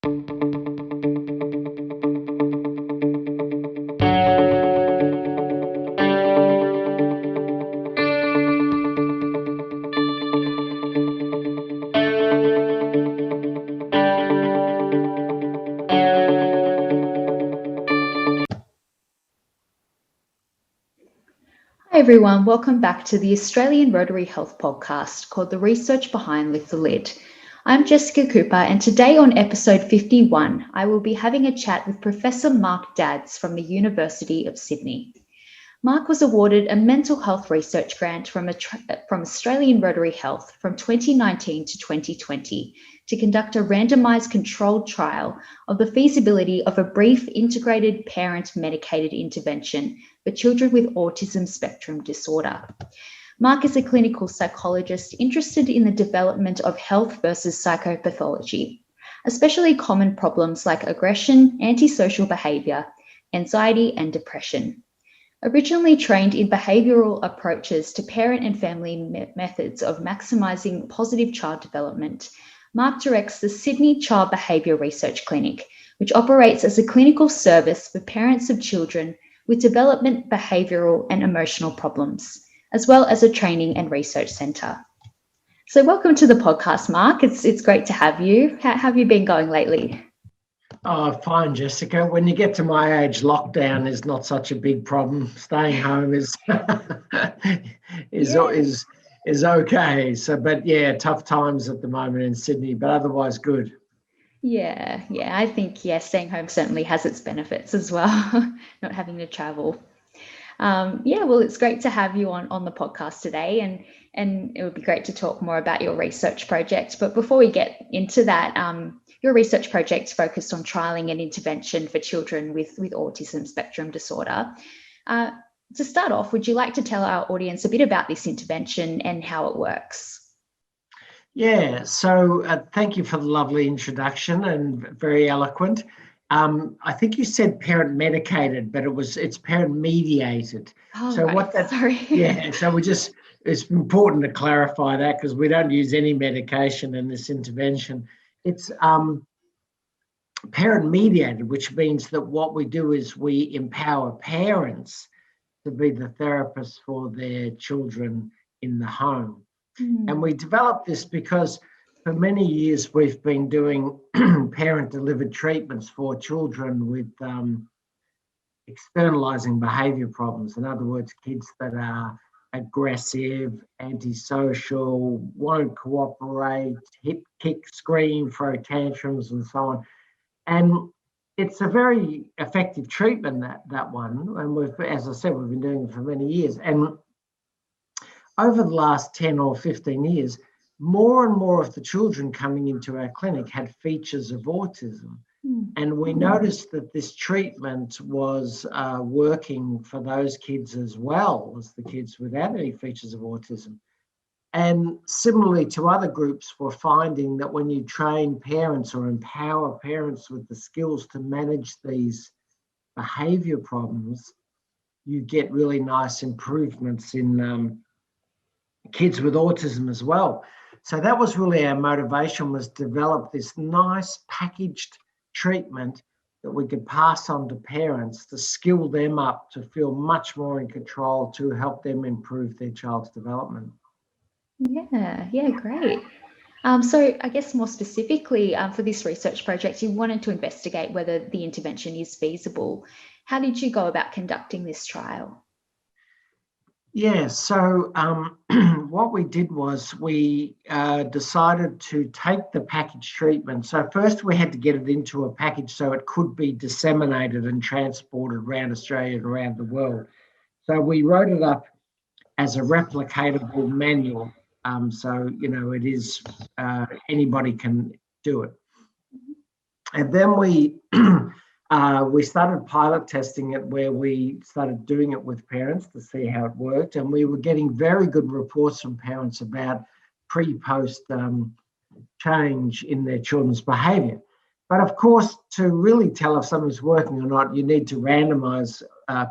Hi everyone, welcome back to the Australian Rotary Health podcast called The Research Behind Lift the Lid. I'm Jessica Cooper, and today on episode 51, I will be having a chat with Professor Mark Dadds from the University of Sydney. Mark was awarded a mental health research grant from Australian Rotary Health from 2019 to 2020 to conduct a randomised controlled trial of the feasibility of a brief integrated parent medicated intervention for children with autism spectrum disorder. Mark is a clinical psychologist interested in the development of health versus psychopathology, especially common problems like aggression, antisocial behaviour, anxiety and depression. Originally trained in behavioural approaches to parent and family methods of maximising positive child development, Mark directs the Sydney Child Behaviour Research Clinic, which operates as a clinical service for parents of children with development, behavioural and emotional problems, as well as a training and research centre. So welcome to the podcast, Mark. It's great to have you. How have you been going lately? Oh, fine, Jessica. When you get to my age, lockdown is not such a big problem. Staying home is is okay. So, but yeah, tough times at the moment in Sydney, but otherwise good. Yeah. I think staying home certainly has its benefits as well. Not having to travel. Well, it's great to have you on the podcast today, and it would be great to talk more about your research project. But before we get into that, your research project focused on trialling an intervention for children with autism spectrum disorder. To start off, would you like to tell our audience a bit about this intervention and how it works? Yeah, so thank you for the lovely introduction and very eloquent. I think you said parent medicated, but it's parent mediated. Oh, so right. Sorry. Yeah, so it's important to clarify that because we don't use any medication in this intervention. It's parent mediated, which means that what we do is we empower parents to be the therapists for their children in the home. And we developed this because for many years we've been doing parent-delivered treatments for children with externalizing behavior problems. In other words, kids that are aggressive, antisocial, won't cooperate, hit, kick, scream, throw tantrums and so on. And it's a very effective treatment, that one. And as I said, we've been doing it for many years. And over the last 10 or 15 years, more and more of the children coming into our clinic had features of autism. And we noticed that this treatment was working for those kids as well as the kids without any features of autism. And similarly to other groups, we're finding that when you train parents or empower parents with the skills to manage these behavior problems, you get really nice improvements in kids with autism as well. So that was really our motivation, was develop this nice packaged treatment that we could pass on to parents to skill them up to feel much more in control, to help them improve their child's development. Yeah, great. So I guess more specifically for this research project, you wanted to investigate whether the intervention is feasible. How did you go about conducting this trial? Yeah, so what we did was we decided to take the package treatment. So first we had to get it into a package so it could be disseminated and transported around Australia and around the world. So we wrote it up as a replicatable manual. So, it is, anybody can do it. And then we started pilot testing it, where we started doing it with parents to see how it worked. And we were getting very good reports from parents about pre-post change in their children's behaviour. But of course, to really tell if something's working or not, you need to randomise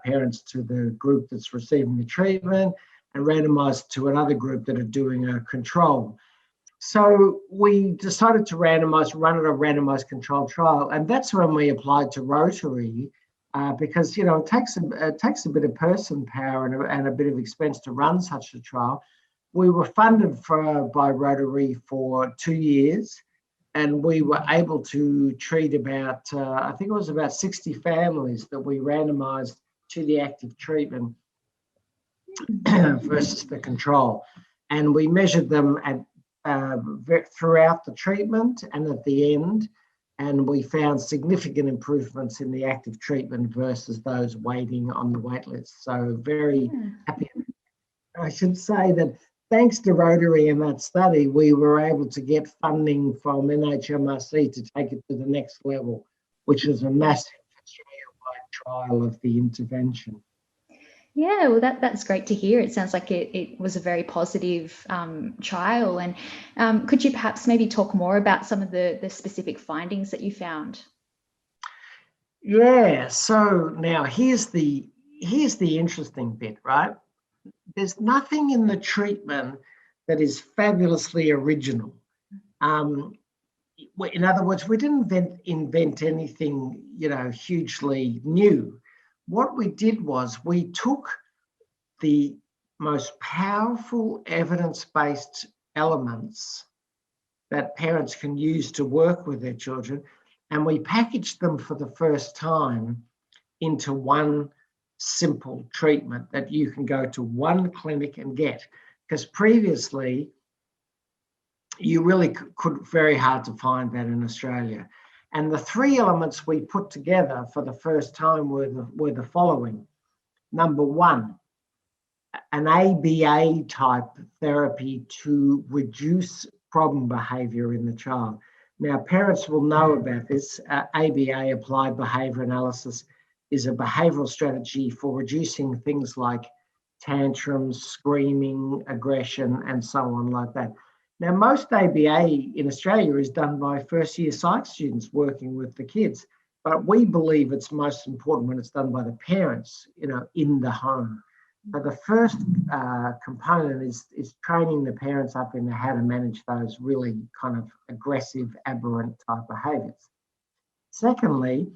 parents to the group that's receiving the treatment and randomise to another group that are doing a control. So we decided to run a randomized controlled trial, and that's when we applied to Rotary, because it takes a bit of person power and a bit of expense to run such a trial. We were funded by Rotary for 2 years, and we were able to treat about, I think it was about 60 families that we randomized to the active treatment versus the control. And we measured them throughout the treatment and at the end, and we found significant improvements in the active treatment versus those waiting on the wait list. So very happy. I should say that thanks to Rotary and that study, we were able to get funding from NHMRC to take it to the next level, which is a massive Australia-wide trial of the intervention. Yeah, well, that's great to hear. It sounds like it was a very positive trial. And could you perhaps maybe talk more about some of the specific findings that you found? Yeah, so now here's the interesting bit, right? There's nothing in the treatment that is fabulously original. In other words, we didn't invent anything, hugely new. What we did was we took the most powerful evidence-based elements that parents can use to work with their children, and we packaged them for the first time into one simple treatment that you can go to one clinic and get. Because previously, you really could very hard to find that in Australia. And the three elements we put together for the first time were the following. Number one, an ABA type therapy to reduce problem behaviour in the child. Now, parents will know about this. ABA, Applied Behaviour Analysis, is a behavioural strategy for reducing things like tantrums, screaming, aggression, and so on like that. Now, most ABA in Australia is done by first-year psych students working with the kids, but we believe it's most important when it's done by the parents, in the home. So the first component is training the parents up in how to manage those really kind of aggressive, aberrant type behaviours. Secondly,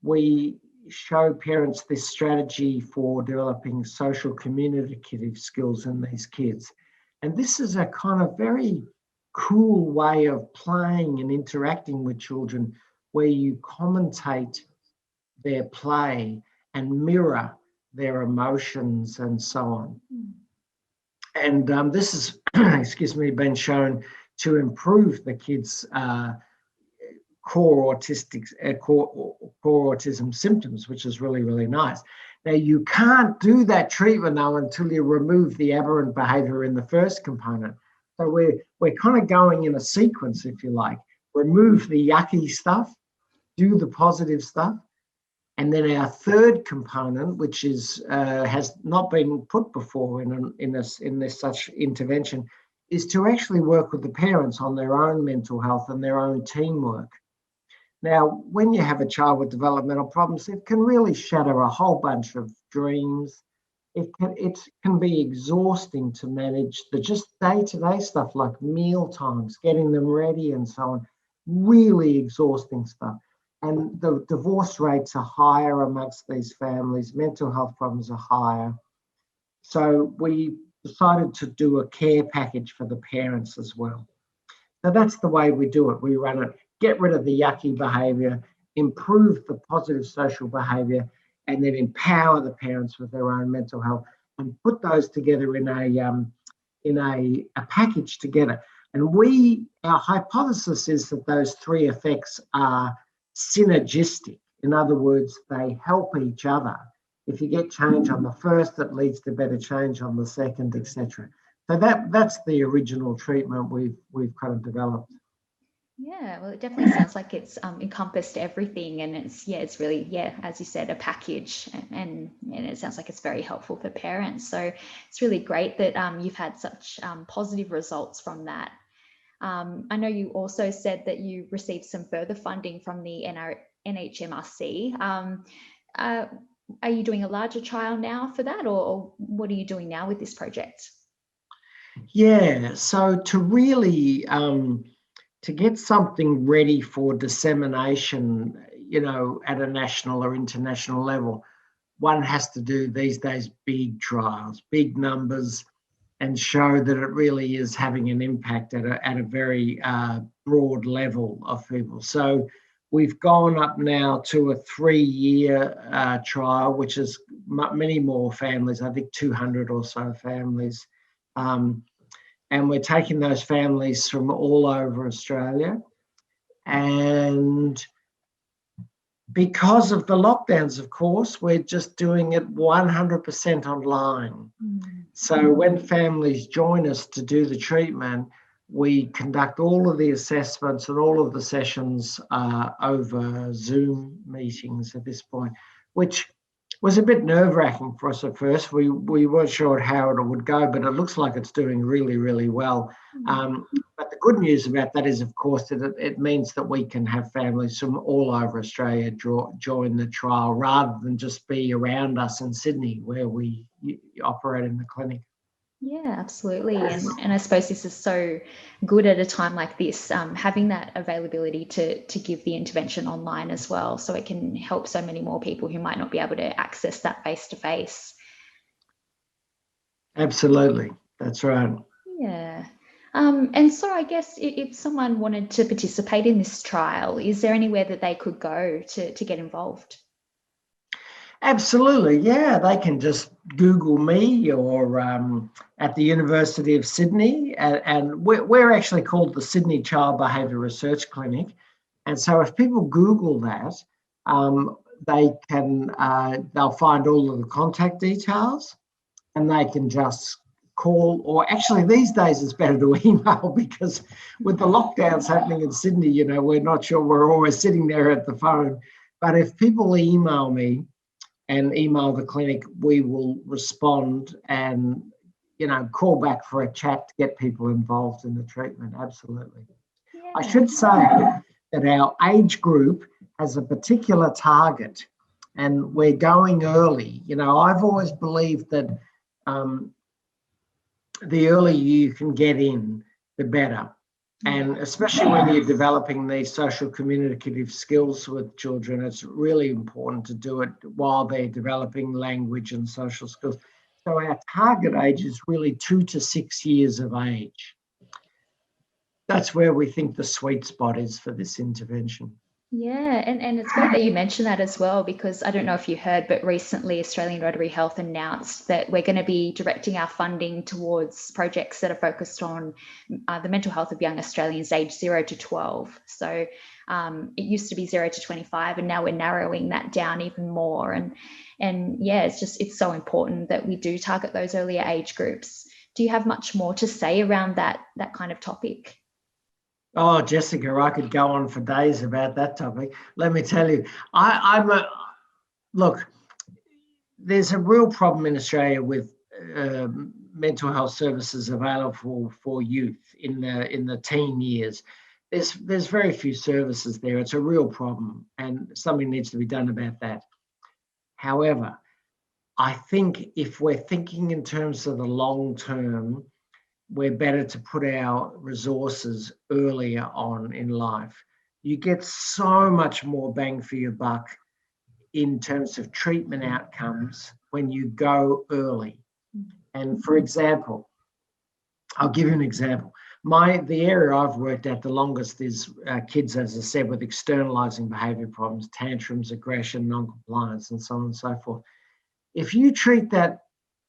we show parents this strategy for developing social communicative skills in these kids. And this is a kind of very cool way of playing and interacting with children where you commentate their play and mirror their emotions and so on. And this is, been shown to improve the kids' core autism symptoms, which is really, really nice. Now, you can't do that treatment now until you remove the aberrant behaviour in the first component. So we're kind of going in a sequence, if you like. Remove the yucky stuff, do the positive stuff, and then our third component, which is has not been put before in this such intervention, is to actually work with the parents on their own mental health and their own teamwork. Now, when you have a child with developmental problems, it can really shatter a whole bunch of dreams. It can be exhausting to manage the just day-to-day stuff like meal times, getting them ready and so on. Really exhausting stuff. And the divorce rates are higher amongst these families. Mental health problems are higher. So we decided to do a care package for the parents as well. So that's the way we do it. We run it, get rid of the yucky behaviour, improve the positive social behaviour, and then empower the parents with their own mental health and put those together in a package together. And our hypothesis is that those three effects are synergistic. In other words, they help each other. If you get change on the first, it leads to better change on the second, etc. So that's the original treatment we've kind of developed. Yeah, well, it definitely sounds like it's encompassed everything, and it's really, as you said, a package, and it sounds like it's very helpful for parents. So it's really great that you've had such positive results from that. I know you also said that you received some further funding from the NHMRC. Are you doing a larger trial now for that, or what are you doing now with this project? Yeah, so to really to get something ready for dissemination, at a national or international level, one has to do these days big trials, big numbers, and show that it really is having an impact at a very broad level of people. So we've gone up now to a 3-year trial, which is many more families, I think 200 or so families. And we're taking those families from all over Australia. And because of the lockdowns, of course, we're just doing it 100% online. So when families join us to do the treatment, we conduct all of the assessments and all of the sessions over Zoom meetings at this point, which was a bit nerve-wracking for us at first. We weren't sure how it would go, but it looks like it's doing really, really well. But the good news about that is, of course, that it means that we can have families from all over Australia join the trial rather than just be around us in Sydney where we operate in the clinic. Yeah, absolutely. And I suppose this is so good at a time like this, having that availability to give the intervention online as well, so it can help so many more people who might not be able to access that face-to-face. Absolutely. That's right. Yeah. And so I guess if someone wanted to participate in this trial, is there anywhere that they could go to get involved? Absolutely, yeah. They can just Google me or at the University of Sydney, and we're actually called the Sydney Child Behaviour Research Clinic. And so if people Google that, they'll find all of the contact details, and they can just call, or actually these days it's better to email, because with the lockdowns happening in Sydney, we're not sure we're always sitting there at the phone. But if people email me and email the clinic, we will respond and, call back for a chat to get people involved in the treatment. Absolutely. I Yeah. should say that our age group has a particular target and we're going early. I've always believed that the earlier you can get in, the better. And especially when you're developing these social communicative skills with children, it's really important to do it while they're developing language and social skills. So our target age is really 2 to 6 years of age. That's where we think the sweet spot is for this intervention. Yeah, and it's great that you mentioned that as well, because I don't know if you heard, but recently Australian Rotary Health announced that we're going to be directing our funding towards projects that are focused on the mental health of young Australians aged 0 to 12. So it used to be 0 to 25, and now we're narrowing that down even more. And yeah, it's so important that we do target those earlier age groups. Do you have much more to say around that kind of topic? Oh, Jessica, I could go on for days about that topic. Let me tell you, look, there's a real problem in Australia with mental health services available for youth in the teen years. There's very few services there. It's a real problem, and something needs to be done about that. However, I think if we're thinking in terms of the long term, we're better to put our resources earlier on in life. You get so much more bang for your buck in terms of treatment outcomes when you go early. And for example, I'll give you an example. The area I've worked at the longest is kids, as I said, with externalizing behavior problems, tantrums, aggression, non-compliance, and so on and so forth. If you treat that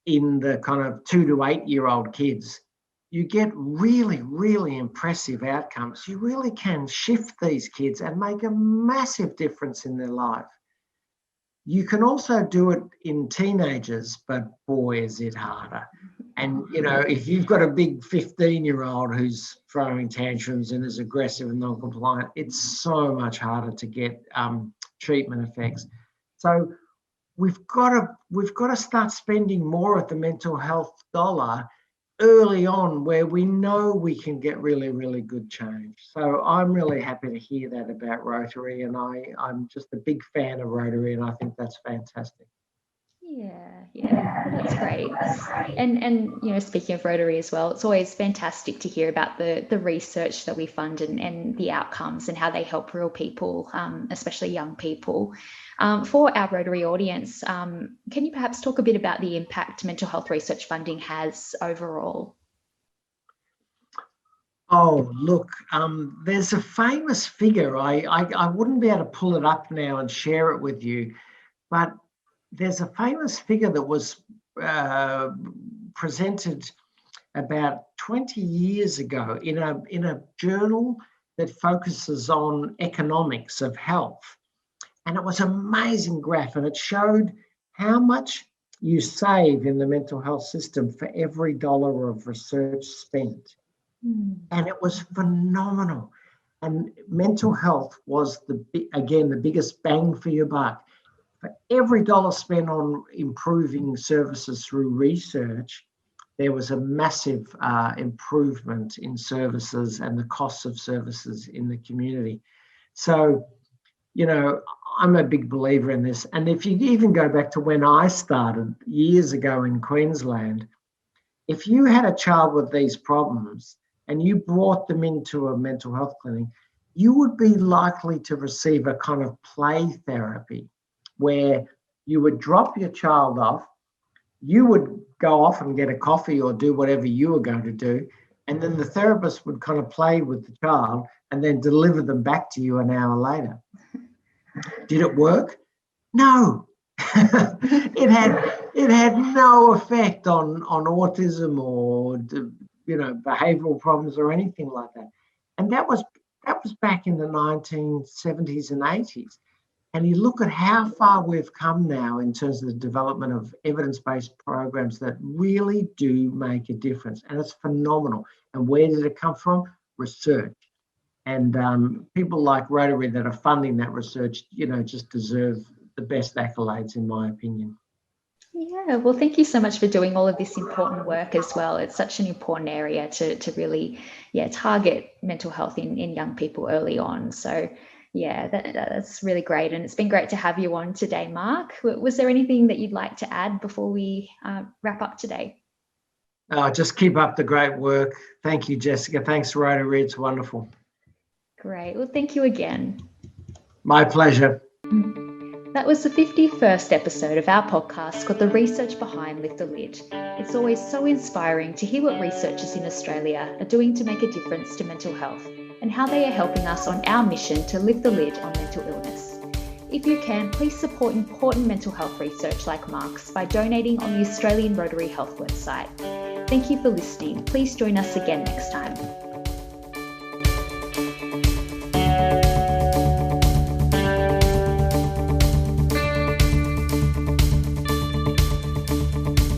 in the kind of 2 to 8-year-old kids, you get really, really impressive outcomes. You really can shift these kids and make a massive difference in their life. You can also do it in teenagers, but boy, is it harder. And, if you've got a big 15-year-old who's throwing tantrums and is aggressive and non-compliant, it's so much harder to get treatment effects. So we've got to start spending more of the mental health dollar early on, where we know we can get really, really good change. So I'm really happy to hear that about Rotary, and I'm just a big fan of Rotary, and I think that's fantastic. Yeah, that's great. And speaking of Rotary as well, it's always fantastic to hear about the research that we fund and the outcomes and how they help real people, especially young people. For our Rotary audience, can you perhaps talk a bit about the impact mental health research funding has overall? Oh, look, there's a famous figure. I wouldn't be able to pull it up now and share it with you, but there's a famous figure that was presented about 20 years ago in a journal that focuses on economics of health. And it was an amazing graph, and it showed how much you save in the mental health system for every dollar of research spent. And it was phenomenal. And mental health was the biggest bang for your buck. For every dollar spent on improving services through research, there was a massive improvement in services and the costs of services in the community. So, I'm a big believer in this. And if you even go back to when I started years ago in Queensland, if you had a child with these problems and you brought them into a mental health clinic, you would be likely to receive a kind of play therapy where you would drop your child off, you would go off and get a coffee or do whatever you were going to do, and then the therapist would kind of play with the child and then deliver them back to you an hour later. Did it work? No. It had no effect on autism or behavioral problems or anything like that. And that was back in the 1970s and 80s. And you look at how far we've come now in terms of the development of evidence-based programs that really do make a difference. And it's phenomenal. And where did it come from? Research. And people like Rotary that are funding that research, just deserve the best accolades, in my opinion. Yeah, well, thank you so much for doing all of this important work as well. It's such an important area to really, target mental health in young people early on. So, that's really great. And it's been great to have you on today, Mark. Was there anything that you'd like to add before we wrap up today? Just keep up the great work. Thank you, Jessica. Thanks, Rotary. It's wonderful. Great. Well, thank you again. My pleasure. That was the 51st episode of our podcast called The Research Behind Lift the Lid. It's always so inspiring to hear what researchers in Australia are doing to make a difference to mental health and how they are helping us on our mission to lift the lid on mental illness. If you can, please support important mental health research like Mark's by donating on the Australian Rotary Health website. Thank you for listening. Please join us again next time.